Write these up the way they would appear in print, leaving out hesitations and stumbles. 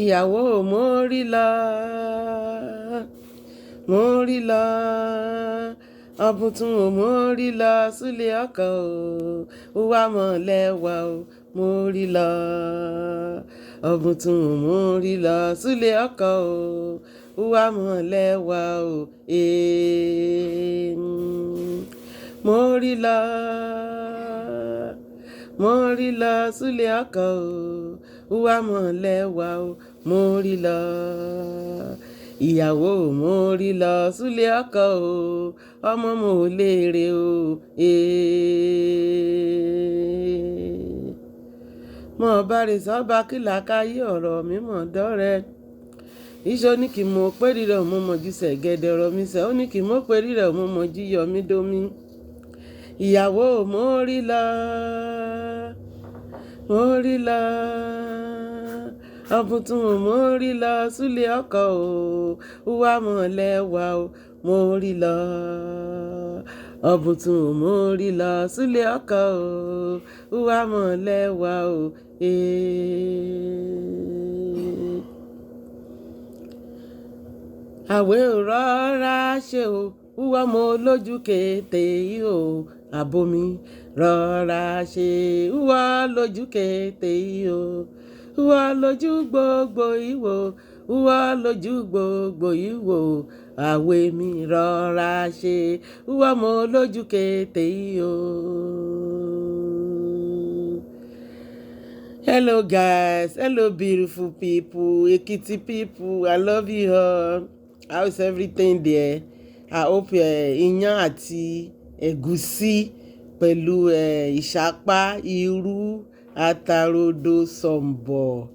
ìyàwó mórí lọ mórí lọ ọ̀bùntún ò mórí lọ súlé ọkọ ó wá mọ̀lẹ́wà ó mórí lọ ọ̀bùntún ò mórí lọ súlé ọkọ ó wá mọ̀lẹ́wà ó mórí lọ súlé ọkọ ó wá mọ̀lẹ́wà ó mórí lọ ìyàwó mórí lọ súlé ọkọ ọmọ mo léèrè o mo bàrẹ̀ sọ́ba kìlà káyé ọ̀rọ̀ mi mọ̀ dọ́rẹ́ iṣẹ́ ní kí mo pé rírẹ̀ mo mọ̀ ju sẹ̀gẹ̀dẹ̀ ọ̀rọ̀ mi sẹ́ ó ní kí mo pé rírẹ̀ mo mọ̀ ju yọ mí domi ìyàwó mórí lọ ọ̀bùntún mórí lọ súlé ọkọ ó wá mọ̀lẹ́wà ó mórí lọ ọ̀bùntún mórí lọ súlé ọkọ ó wá mọ̀lẹ́wà ó àwẹ̀ ò rọra ṣe o wúwọ́ mo lójú kété yìí o àbomi rọra ṣe wúwọ́ lójú kété yìí o wúwọ́ lójú gbogbo ìwò wúwọ́ lójú gbogbo ìwò àwẹ̀ mi rọra ṣe wúwọ́ mo lójú kété yìí o. Hello guys, hello beautiful people, Ekiti people, I love you all. How's everything there? I hope iyán àti ẹ̀gúsí pẹ̀lú ìṣápá, irú, atarodo, sọ̀m̀bọ̀.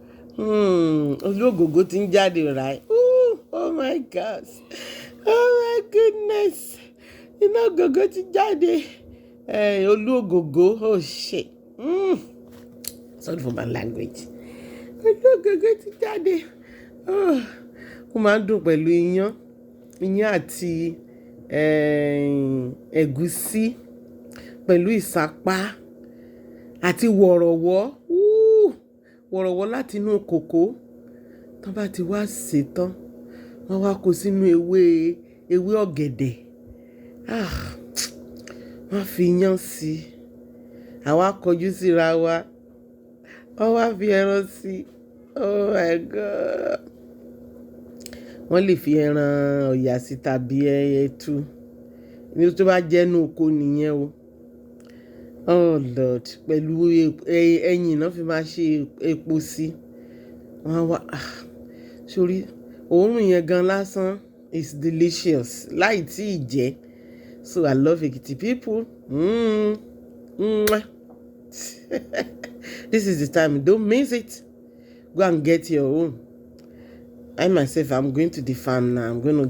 Olóògógó ti ń jáde right? Oh my God! Oh my goodness! Iná ògógó ti jáde. Olóògógó, oh shit! Sorry for my language. Olóògógó ti jáde. Ó máa ń dùn pẹ̀lú iyán àti ẹ̀gúsí pẹ̀lú ìsapá àti wọ̀rọ̀wọ́ wọ̀rọ̀wọ́ láti inú kòkó tán bá ti wá sè tán wọ́n wá kó sínú ewé ọ̀gẹ̀dẹ̀ wọ́n fi iyán sí i àwa kọjú síra wa wọ́n wá fi ẹran sí i. Oh my God! Wọ́n lè fi ẹran ọ̀yà sí tàbí ẹtu ní tó bá jẹ́nu oko nìyẹn o. Oh Lord, pẹ̀lú ẹyin náà fi máa ṣe epo sí wọ́n wá sórí òórùn yẹn gan lásán is delicious láì tí ì jẹ́. So I love Ekiti people. This is the time, don't miss it. Go and get your own. I myself, I'm going to the farm now. I'm going to